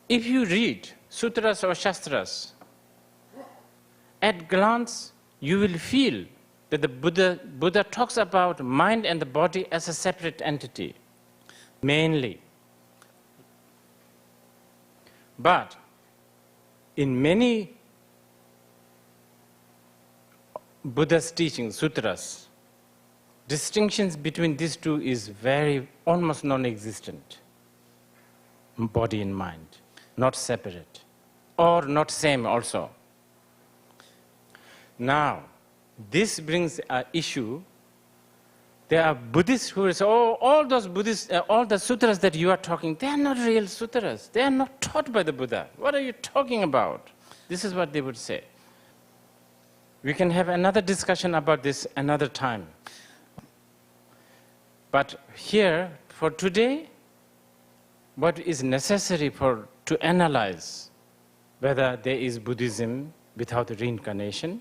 If you read sutras or shastras, at glance you will feel that the Buddha talks about mind and the body as a separate entity, mainly. But in many Buddha's teachings, sutras, distinctions between these two is almost non-existent. Body and mind, not separate, or not same also. Now, this brings an issue. There are Buddhists who say, oh, all those Buddhists, all the sutras that you are talking, they are not real sutras. They are not taught by the Buddha. What are you talking about? This is what they would say. We can have another discussion about this another time. But here, for today, what is necessary to analyze whether there is Buddhism without reincarnation,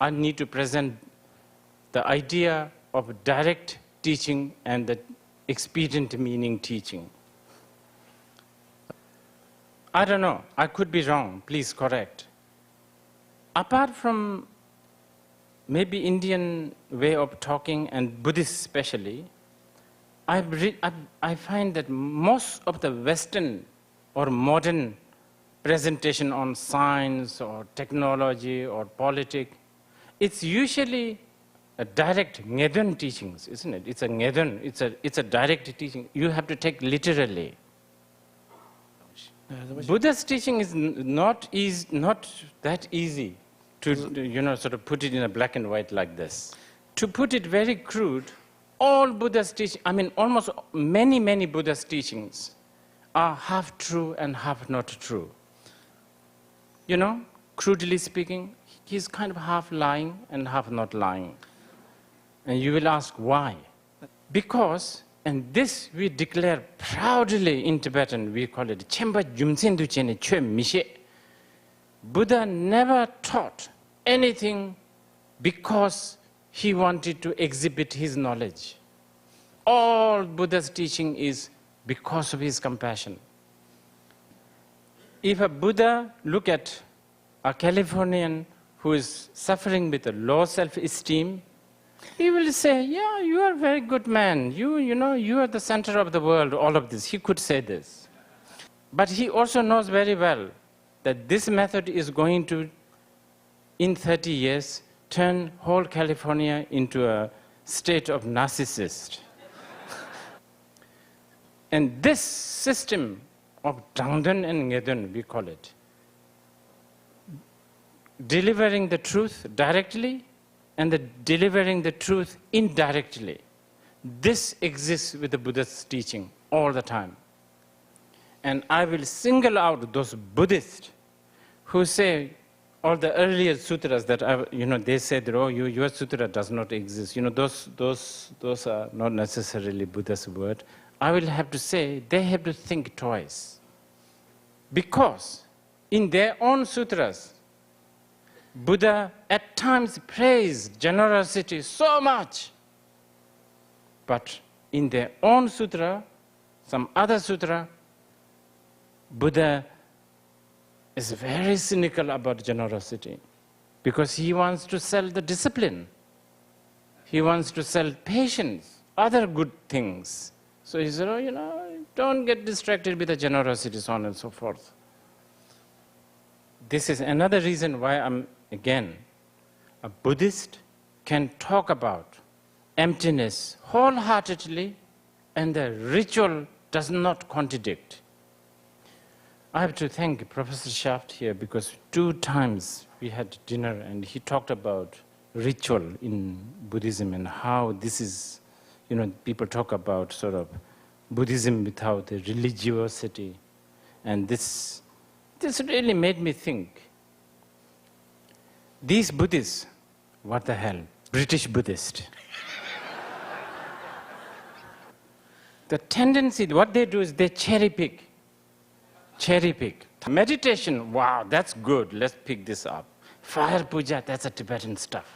I need to present the idea of direct teaching and the expedient meaning teaching. I don't know, I could be wrong, please correct. Apart from maybe Indian way of talking and Buddhist especially, I find that most of the Western or modern presentation on science or technology or politics, it's usually a direct ngedon teachings, isn't it? It's a ngedon, it's a direct teaching. You have to take literally. Buddha's teaching is not that easy to sort of put it in a black and white like this. To put it very crude, all Buddha's teaching, almost many Buddha's teachings are half true and half not true. Crudely speaking, he's kind of half lying and half not lying. And you will ask why? Because, and this we declare proudly in Tibetan, we call it Chemba Jumtsen Duchene Chwe Mishe. Buddha never taught anything because he wanted to exhibit his knowledge. All Buddha's teaching is because of his compassion. If a Buddha look at a Californian who is suffering with a low self-esteem, he will say, yeah, you are a very good man. You are the center of the world, all of this. He could say this. But he also knows very well that this method is going to, in 30 years, turn whole California into a state of narcissist. And this system of Dangdan and Ngedon, we call it, delivering the truth directly and delivering the truth indirectly. This exists with the Buddha's teaching all the time. And I will single out those Buddhists who say, all the earlier sutras that they said that, oh, your sutra does not exist. Those are not necessarily Buddha's word. I will have to say they have to think twice. Because in their own sutras, Buddha at times praised generosity so much. But in their own sutra, some other sutra, Buddha is very cynical about generosity because he wants to sell the discipline. He wants to sell patience, other good things. So he said, don't get distracted with the generosity, so on and so forth. This is another reason why a Buddhist can talk about emptiness wholeheartedly and the ritual does not contradict. I have to thank Professor Shaft here because 2 times we had dinner and he talked about ritual in Buddhism and how this is, people talk about sort of Buddhism without the religiosity. And this really made me think. These Buddhists, what the hell, British Buddhist. The tendency, what they do is they cherry pick. Meditation, wow, that's good, let's pick this up. Fire puja, that's a Tibetan stuff.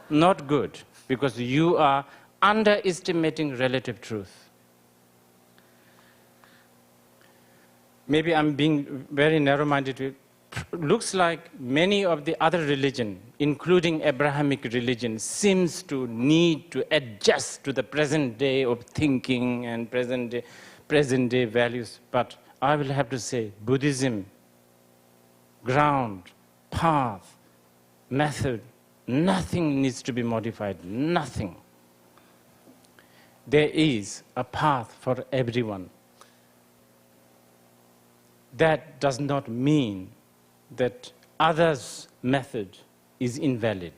Not good, because you are underestimating relative truth. maybe I'm being very narrow-minded, looks like many of the other religions, including Abrahamic religion, seems to need to adjust to the present day of thinking and present day values. But I will have to say, Buddhism, ground, path, method, nothing needs to be modified, nothing. There is a path for everyone. That does not mean that others' method is invalid.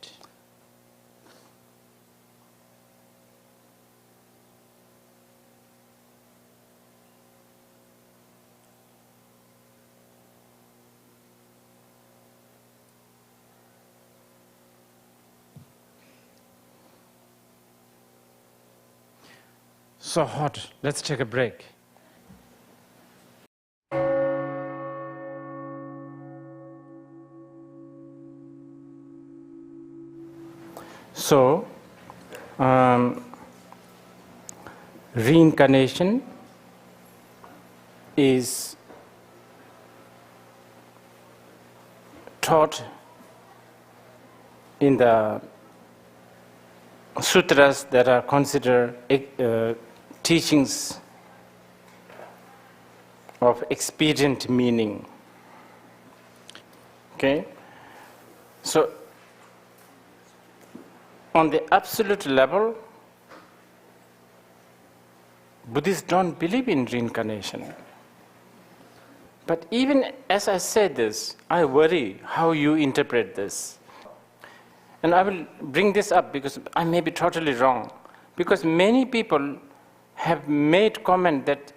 So hot, let's take a break. So, reincarnation is taught in the sutras that are considered teachings of expedient meaning. Okay? So, on the absolute level, Buddhists don't believe in reincarnation. But even as I say this, I worry how you interpret this. And I will bring this up because I may be totally wrong. Because many people have made comment that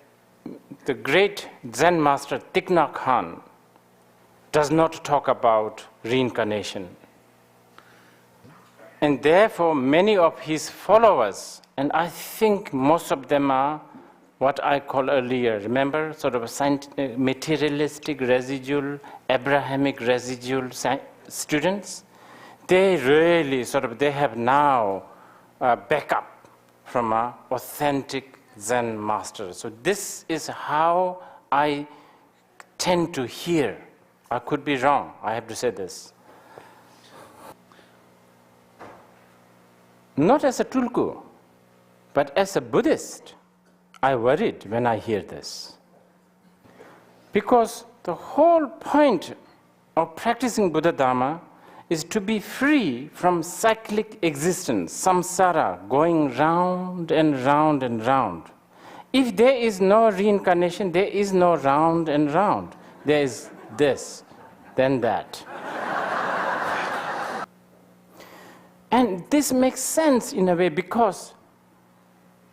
the great Zen master Thich Nhat Hanh does not talk about reincarnation. And therefore, many of his followers, and I think most of them are what I called earlier, remember, sort of a materialistic residual, Abrahamic residual students, they really they have now backup from an authentic Zen master. So this is how I tend to hear. I could be wrong, I have to say this. Not as a tulku, but as a Buddhist, I worried when I hear this. Because the whole point of practicing Buddha Dharma is to be free from cyclic existence, samsara, going round and round and round. If there is no reincarnation, there is no round and round. There is this, then that. And this makes sense in a way because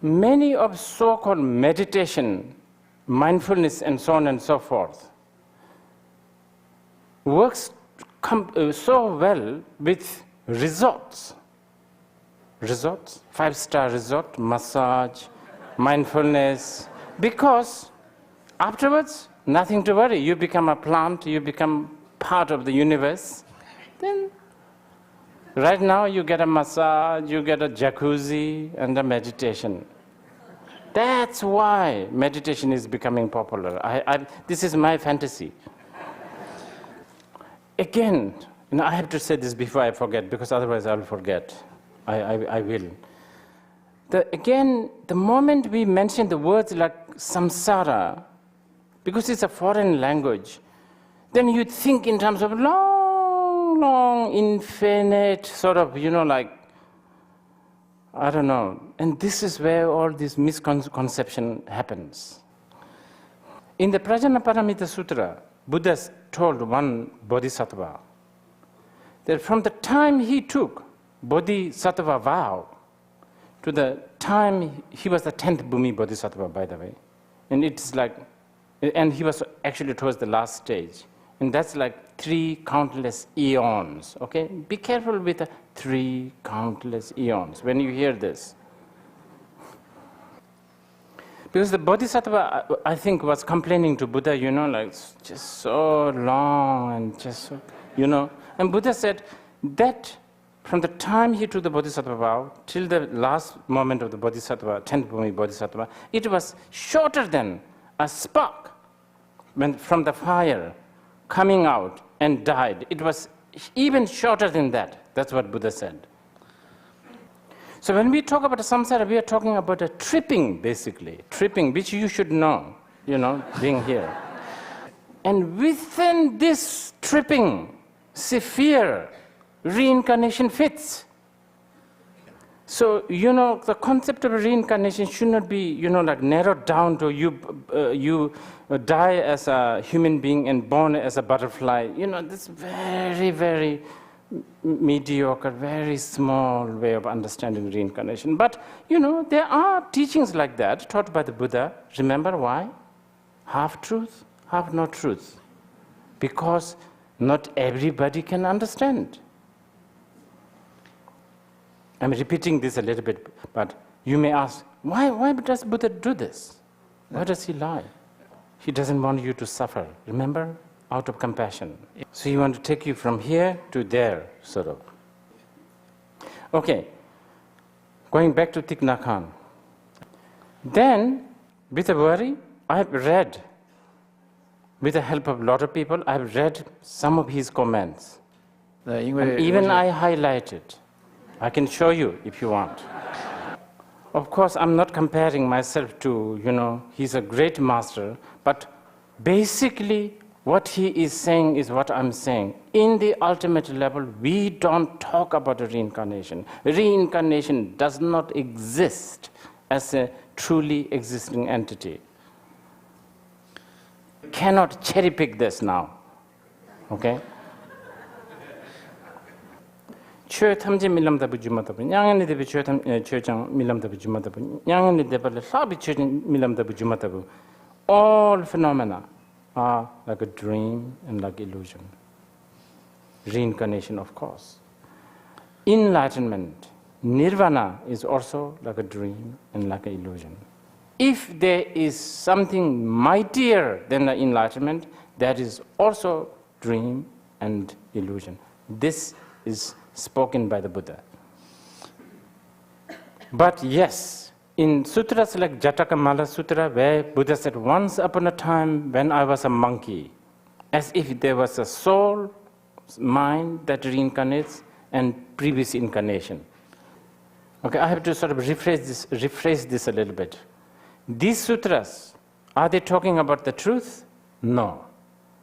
many of so-called meditation, mindfulness, and so on and so forth works so well with resorts. Resorts, 5-star resort, massage, mindfulness, because afterwards, nothing to worry. You become a plant, you become part of the universe. Then right now, you get a massage, you get a jacuzzi, and a meditation. That's why meditation is becoming popular. This is my fantasy. Again, I have to say this before I forget, because otherwise I'll forget. I will. Again, the moment we mention the words like samsara, because it's a foreign language, then you think in terms of long, infinite, I don't know. And this is where all this misconception happens. In the Prajnaparamita Sutra, Buddha told one bodhisattva that from the time he took bodhisattva vow to the time he was the 10th Bhumi bodhisattva, by the way, and he was actually towards the last stage. And that's like 3 countless eons, okay? Be careful with the 3 countless eons when you hear this. Because the Bodhisattva, I think, was complaining to Buddha, it's just so long and just so, And Buddha said that from the time he took the Bodhisattva vow till the last moment of the Bodhisattva, 10th Bhumi Bodhisattva, it was shorter than a spark. from the fire, coming out and died. It was even shorter than that. That's what Buddha said. So when we talk about samsara, we are talking about a tripping, basically. Tripping, which you should know, being here. And within this tripping sphere, reincarnation fits. So, the concept of reincarnation should not be, narrowed down to you die as a human being and born as a butterfly. This very, very mediocre, very small way of understanding reincarnation. But, there are teachings like that taught by the Buddha. Remember why? Half truth, half not truth. Because not everybody can understand. I'm repeating this a little bit, but you may ask, why does Buddha do this? Why does he lie? He doesn't want you to suffer, remember? Out of compassion. So he wants to take you from here to there, sort of. Okay, going back to Thich Nhat Hanh. Then, with a worry, I have read, with the help of a lot of people, I have read some of his comments. And even I highlighted. I can show you if you want. Of course, I'm not comparing myself to, he's a great master, but basically what he is saying is what I'm saying. In the ultimate level, we don't talk about reincarnation. Reincarnation does not exist as a truly existing entity. You cannot cherry pick this now, okay? chö thamje milam dabu jumatabu nyangani debe chö chang milam dabu jumatabu nyangani debe labi chö milam dabu jumatabu. All phenomena are like a dream and like illusion. Reincarnation, of course. Enlightenment, nirvana, is also like a dream and like an illusion. If there is something mightier than the enlightenment, that is also dream and illusion. This is spoken by the Buddha. But yes, in sutras like Jatakamala Sutra, where Buddha said, once upon a time when I was a monkey, as if there was a soul, mind that reincarnates and previous incarnation. Okay, I have to sort of rephrase this a little bit. These sutras, are they talking about the truth? No.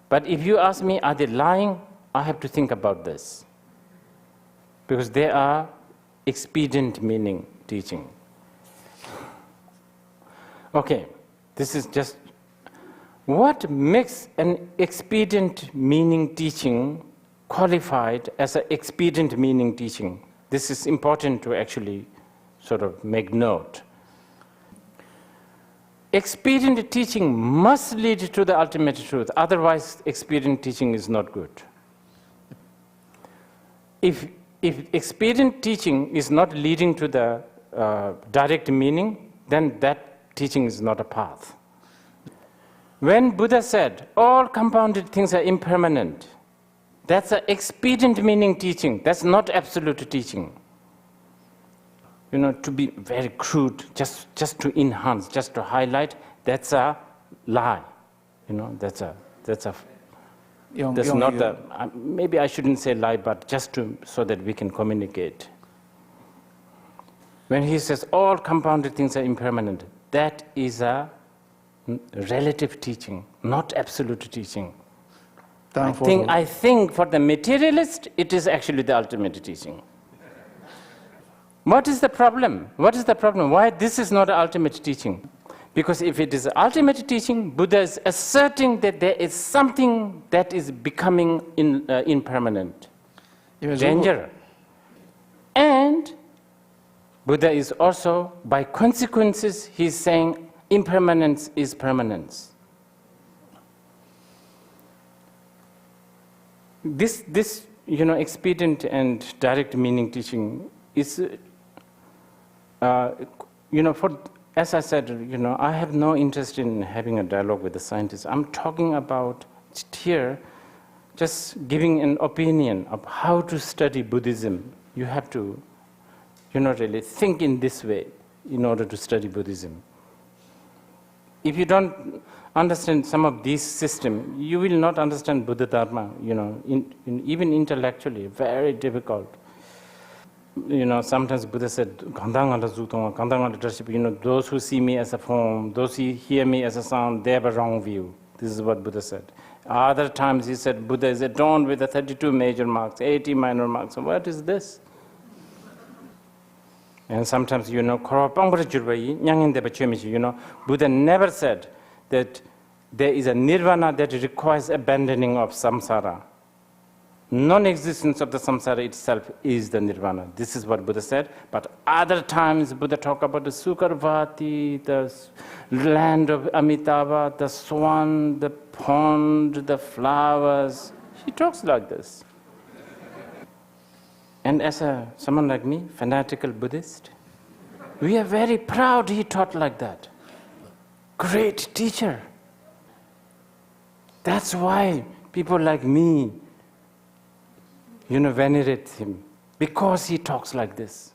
But if you ask me, are they lying? I have to think about this. Because they are expedient meaning teaching. Okay, this is just what makes an expedient meaning teaching qualified as an expedient meaning teaching. This is important to actually sort of make note. Expedient teaching must lead to the ultimate truth, otherwise expedient teaching is not good. If expedient teaching is not leading to the direct meaning, then that teaching is not a path. When Buddha said, all compounded things are impermanent, that's an expedient meaning teaching, that's not absolute teaching. You know, to be very crude, just to enhance, just to highlight, that's a lie. You know, that's not a, maybe I shouldn't say lie, but just so that we can communicate. When he says all compounded things are impermanent, that is a relative teaching, not absolute teaching. I think for the materialist, it is actually the ultimate teaching. What is the problem? What is the problem? Why this is not ultimate teaching? Because if it is ultimate teaching, Buddha is asserting that there is something that is becoming impermanent. Danger. And Buddha is also, by consequences, he's saying impermanence is permanence. This expedient and direct meaning teaching is, as I said, I have no interest in having a dialogue with the scientists. I'm talking about here, just giving an opinion of how to study Buddhism. You have to, really think in this way in order to study Buddhism. If you don't understand some of these systems, you will not understand Buddha Dharma, even intellectually, very difficult. Sometimes Buddha said, those who see me as a form, those who hear me as a sound, they have a wrong view. This is what Buddha said. Other times he said, Buddha is adorned with the 32 major marks, 80 minor marks. So what is this? And sometimes, Buddha never said that there is a nirvana that requires abandoning of samsara. Non-existence of the samsara itself is the nirvana. This is what Buddha said. But other times, Buddha talked about the Sukarvati, the land of Amitabha, the swan, the pond, the flowers. He talks like this. And as someone like me, fanatical Buddhist, we are very proud he taught like that. Great teacher. That's why people like me, venerate him, because he talks like this.